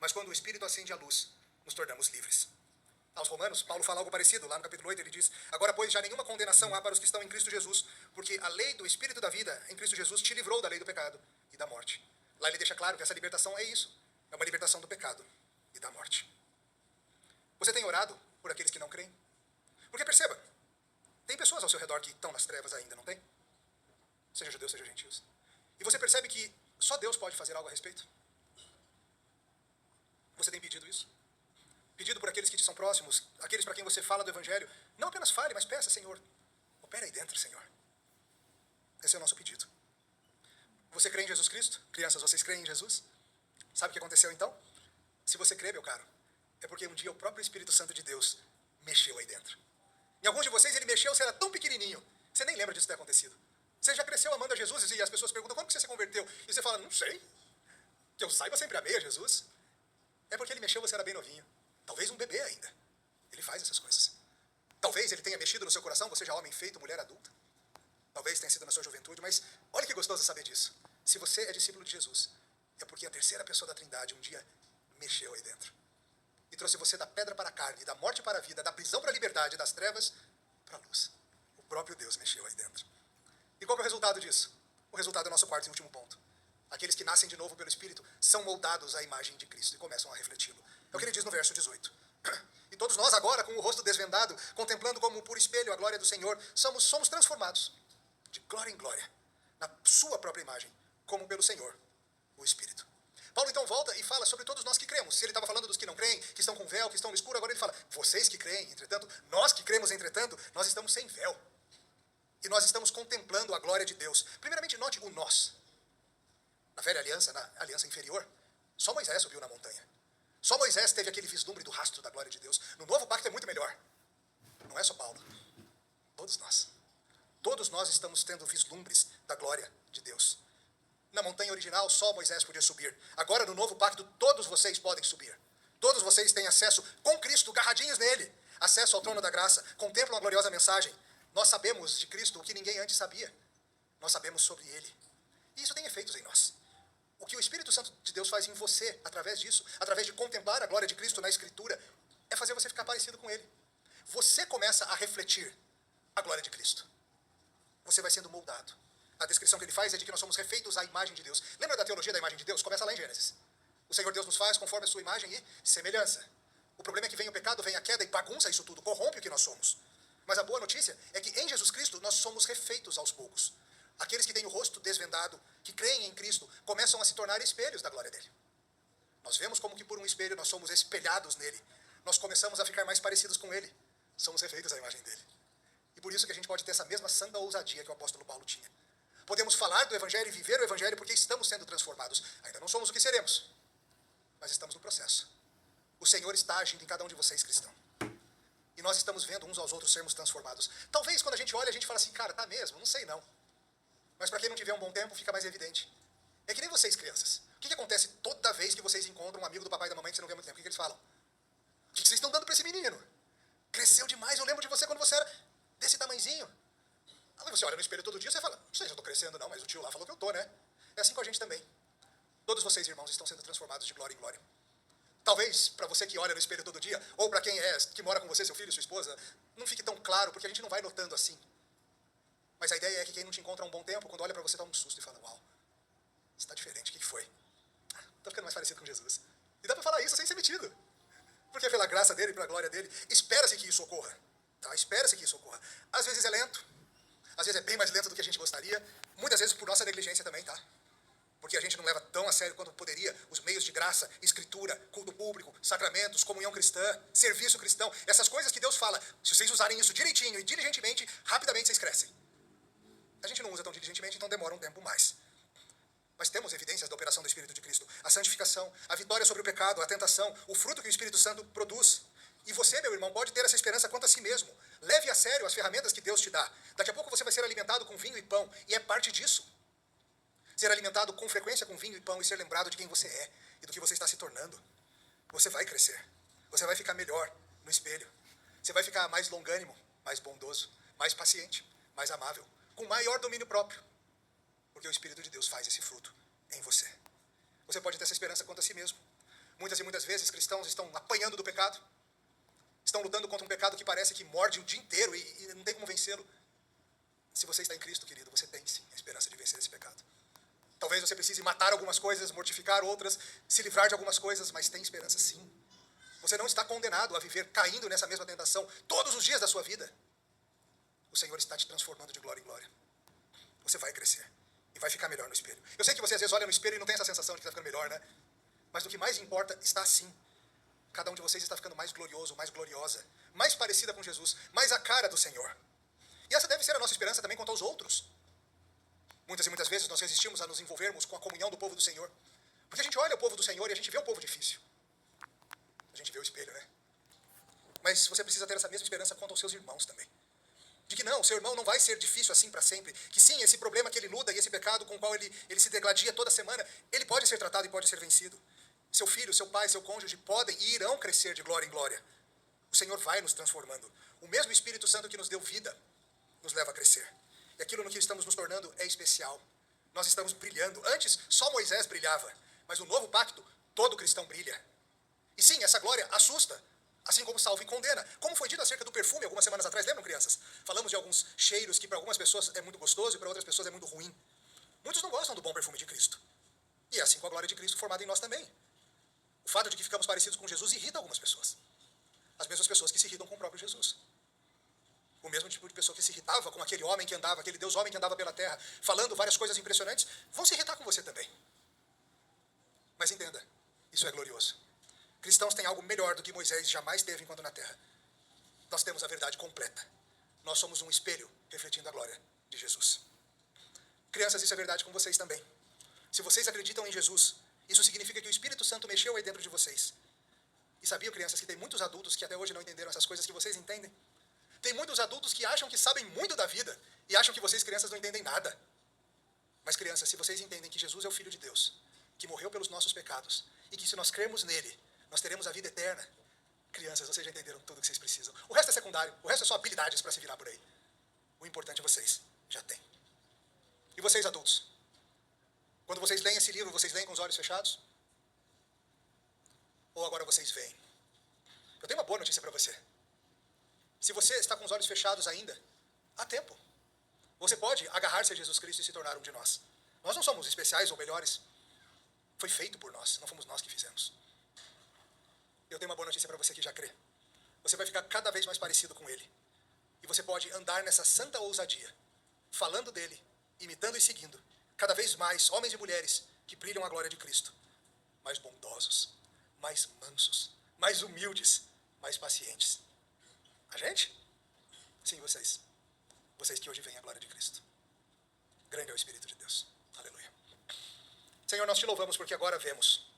Mas quando o Espírito acende a luz, nos tornamos livres. Aos Romanos, Paulo fala algo parecido. Lá no capítulo 8 ele diz: agora, pois, já nenhuma condenação há para os que estão em Cristo Jesus, porque a lei do Espírito da vida em Cristo Jesus te livrou da lei do pecado e da morte. Lá ele deixa claro que essa libertação é isso. É uma libertação do pecado e da morte. Você tem orado por aqueles que não creem? Porque perceba, tem pessoas ao seu redor que estão nas trevas ainda, não tem? Seja judeus, seja gentios. E você percebe que só Deus pode fazer algo a respeito? Você tem pedido isso? Pedido por aqueles que te são próximos, aqueles para quem você fala do Evangelho. Não apenas fale, mas peça, Senhor, opera aí dentro, Senhor. Esse é o nosso pedido. Você crê em Jesus Cristo? Crianças, vocês creem em Jesus? Sabe o que aconteceu então? Se você crê, meu caro, é porque um dia o próprio Espírito Santo de Deus mexeu aí dentro. Em alguns de vocês ele mexeu, você era tão pequenininho, você nem lembra disso ter acontecido. Você já cresceu amando a Jesus e as pessoas perguntam, quando que você se converteu? E você fala, não sei. Que eu saiba, eu sempre amei a Jesus. É porque ele mexeu, você era bem novinho. Talvez um bebê ainda. Ele faz essas coisas. Talvez ele tenha mexido no seu coração, você já homem feito, mulher adulta. Talvez tenha sido na sua juventude, mas olha que gostoso saber disso. Se você é discípulo de Jesus, é porque a terceira pessoa da Trindade um dia mexeu aí dentro. E trouxe você da pedra para a carne, da morte para a vida, da prisão para a liberdade, das trevas para a luz. O próprio Deus mexeu aí dentro. E qual é o resultado disso? O resultado é o nosso quarto e último ponto. Aqueles que nascem de novo pelo Espírito são moldados à imagem de Cristo e começam a refleti-lo. É o que ele diz no verso 18. E todos nós agora, com o rosto desvendado, contemplando como por espelho a glória do Senhor, somos transformados de glória em glória, na sua própria imagem, como pelo Senhor, o Espírito. Paulo então volta e fala sobre todos nós que cremos. Se ele estava falando dos que não creem, que estão com véu, que estão no escuro, agora ele fala, vocês que creem, entretanto, nós que cremos, entretanto, nós estamos sem véu. E nós estamos contemplando a glória de Deus. Primeiramente, note o nós. Na velha aliança, na aliança inferior, só Moisés subiu na montanha. Só Moisés teve aquele vislumbre do rastro da glória de Deus. No novo pacto é muito melhor. Não é só Paulo. Todos nós. Todos nós estamos tendo vislumbres da glória de Deus. Na montanha original, só Moisés podia subir. Agora, no novo pacto, todos vocês podem subir. Todos vocês têm acesso com Cristo, garradinhos nele. Acesso ao trono da graça. Contemplam a gloriosa mensagem. Nós sabemos de Cristo o que ninguém antes sabia. Nós sabemos sobre ele. E isso tem efeitos em nós. O que o Espírito Santo de Deus faz em você, através disso, através de contemplar a glória de Cristo na Escritura, é fazer você ficar parecido com ele. Você começa a refletir a glória de Cristo. Você vai sendo moldado. A descrição que ele faz é de que nós somos refeitos à imagem de Deus. Lembra da teologia da imagem de Deus? Começa lá em Gênesis. O Senhor Deus nos faz conforme a sua imagem e semelhança. O problema é que vem o pecado, vem a queda e bagunça isso tudo, corrompe o que nós somos. Mas a boa notícia é que em Jesus Cristo nós somos refeitos aos poucos. Aqueles que têm o rosto desvendado, que creem em Cristo, começam a se tornar espelhos da glória dele. Nós vemos como que por um espelho nós somos espelhados nele. Nós começamos a ficar mais parecidos com ele. Somos refeitos à imagem dele. E por isso que a gente pode ter essa mesma santa ousadia que o apóstolo Paulo tinha. Podemos falar do Evangelho e viver o Evangelho porque estamos sendo transformados. Ainda não somos o que seremos, mas estamos no processo. O Senhor está agindo em cada um de vocês, cristão. E nós estamos vendo uns aos outros sermos transformados. Talvez quando a gente olha, a gente fala assim, cara, tá mesmo? Não sei não. Mas para quem não tiver um bom tempo, fica mais evidente. É que nem vocês, crianças. O que acontece toda vez que vocês encontram um amigo do papai e da mamãe que você não vê há muito tempo? O que eles falam? O que vocês estão dando para esse menino? Cresceu demais, eu lembro de você quando você era desse tamanzinho. Aí você olha no espelho todo dia e você fala, não sei se eu estou crescendo não, mas o tio lá falou que eu estou, né? É assim com a gente também. Todos vocês, irmãos, estão sendo transformados de glória em glória. Talvez para você que olha no espelho todo dia, ou para quem que mora com você, seu filho, sua esposa, não fique tão claro, porque a gente não vai notando assim. Mas a ideia é que quem não te encontra há um bom tempo, quando olha para você, dá um susto e fala, uau, você está diferente, o que foi? Estou ficando mais parecido com Jesus. E dá para falar isso sem ser metido. Porque pela graça dele, pela glória dele, espera-se que isso ocorra. Tá? Espera-se que isso ocorra. Às vezes é lento, às vezes é bem mais lento do que a gente gostaria, muitas vezes por nossa negligência também, tá? Porque a gente não leva tão a sério quanto poderia os meios de graça, escritura, culto público, sacramentos, comunhão cristã, serviço cristão, essas coisas que Deus fala, se vocês usarem isso direitinho e diligentemente, rapidamente vocês crescem. A gente não usa tão diligentemente, então demora um tempo mais. Mas temos evidências da operação do Espírito de Cristo. A santificação, a vitória sobre o pecado, a tentação, o fruto que o Espírito Santo produz. E você, meu irmão, pode ter essa esperança quanto a si mesmo. Leve a sério as ferramentas que Deus te dá. Daqui a pouco você vai ser alimentado com vinho e pão. E é parte disso. Ser alimentado com frequência com vinho e pão e ser lembrado de quem você é e do que você está se tornando. Você vai crescer. Você vai ficar melhor no espelho. Você vai ficar mais longânimo, mais bondoso, mais paciente, mais amável, com maior domínio próprio. Porque o Espírito de Deus faz esse fruto em você. Você pode ter essa esperança quanto a si mesmo. Muitas e muitas vezes cristãos estão apanhando do pecado, estão lutando contra um pecado que parece que morde o dia inteiro e não tem como vencê-lo. Se você está em Cristo, querido, você tem sim a esperança de vencer esse pecado. Talvez você precise matar algumas coisas, mortificar outras, se livrar de algumas coisas, mas tem esperança sim. Você não está condenado a viver caindo nessa mesma tentação todos os dias da sua vida. O Senhor está te transformando de glória em glória. Você vai crescer e vai ficar melhor no espelho. Eu sei que você às vezes olha no espelho e não tem essa sensação de que está ficando melhor, né? Mas o que mais importa está sim. Cada um de vocês está ficando mais glorioso, mais gloriosa, mais parecida com Jesus, mais a cara do Senhor. E essa deve ser a nossa esperança também quanto aos outros. Muitas e muitas vezes nós resistimos a nos envolvermos com a comunhão do povo do Senhor. Porque a gente olha o povo do Senhor e a gente vê um povo difícil. A gente vê o espelho, né? Mas você precisa ter essa mesma esperança quanto aos seus irmãos também. De que não, seu irmão não vai ser difícil assim para sempre. Que sim, esse problema que ele luta e esse pecado com o qual ele se degladia toda semana, ele pode ser tratado e pode ser vencido. Seu filho, seu pai, seu cônjuge podem e irão crescer de glória em glória. O Senhor vai nos transformando. O mesmo Espírito Santo que nos deu vida nos leva a crescer. E aquilo no que estamos nos tornando é especial. Nós estamos brilhando. Antes, só Moisés brilhava. Mas no novo pacto, todo cristão brilha. E sim, essa glória assusta, assim como salva e condena. Como foi dito acerca do perfume algumas semanas atrás, lembram, crianças? Falamos de alguns cheiros que para algumas pessoas é muito gostoso e para outras pessoas é muito ruim. Muitos não gostam do bom perfume de Cristo. E é assim com a glória de Cristo formada em nós também. O fato de que ficamos parecidos com Jesus irrita algumas pessoas. As mesmas pessoas que se irritam com o próprio Jesus. O mesmo tipo de pessoa que se irritava com aquele homem que andava, aquele Deus homem que andava pela terra, falando várias coisas impressionantes, vão se irritar com você também. Mas entenda, isso é glorioso. Cristãos têm algo melhor do que Moisés jamais teve enquanto na terra. Nós temos a verdade completa. Nós somos um espelho refletindo a glória de Jesus. Crianças, isso é verdade com vocês também. Se vocês acreditam em Jesus, isso significa que o Espírito Santo mexeu aí dentro de vocês. E sabiam, crianças, que tem muitos adultos que até hoje não entenderam essas coisas que vocês entendem? Tem muitos adultos que acham que sabem muito da vida e acham que vocês, crianças, não entendem nada. Mas, crianças, se vocês entendem que Jesus é o Filho de Deus, que morreu pelos nossos pecados, e que se nós crermos nele, nós teremos a vida eterna, crianças, vocês já entenderam tudo o que vocês precisam. O resto é secundário, o resto é só habilidades para se virar por aí. O importante é vocês já têm. E vocês, adultos? Quando vocês leem esse livro, vocês leem com os olhos fechados? Ou agora vocês veem? Eu tenho uma boa notícia para você. Se você está com os olhos fechados ainda, há tempo. Você pode agarrar-se a Jesus Cristo e se tornar um de nós. Nós não somos especiais ou melhores. Foi feito por nós, não fomos nós que fizemos. Eu tenho uma boa notícia para você que já crê. Você vai ficar cada vez mais parecido com ele. E você pode andar nessa santa ousadia, falando dele, imitando e seguindo, cada vez mais homens e mulheres que brilham a glória de Cristo. Mais bondosos, mais mansos, mais humildes, mais pacientes. A gente? Sim, vocês. Vocês que hoje veem a glória de Cristo. Grande é o Espírito de Deus. Aleluia. Senhor, nós te louvamos porque agora vemos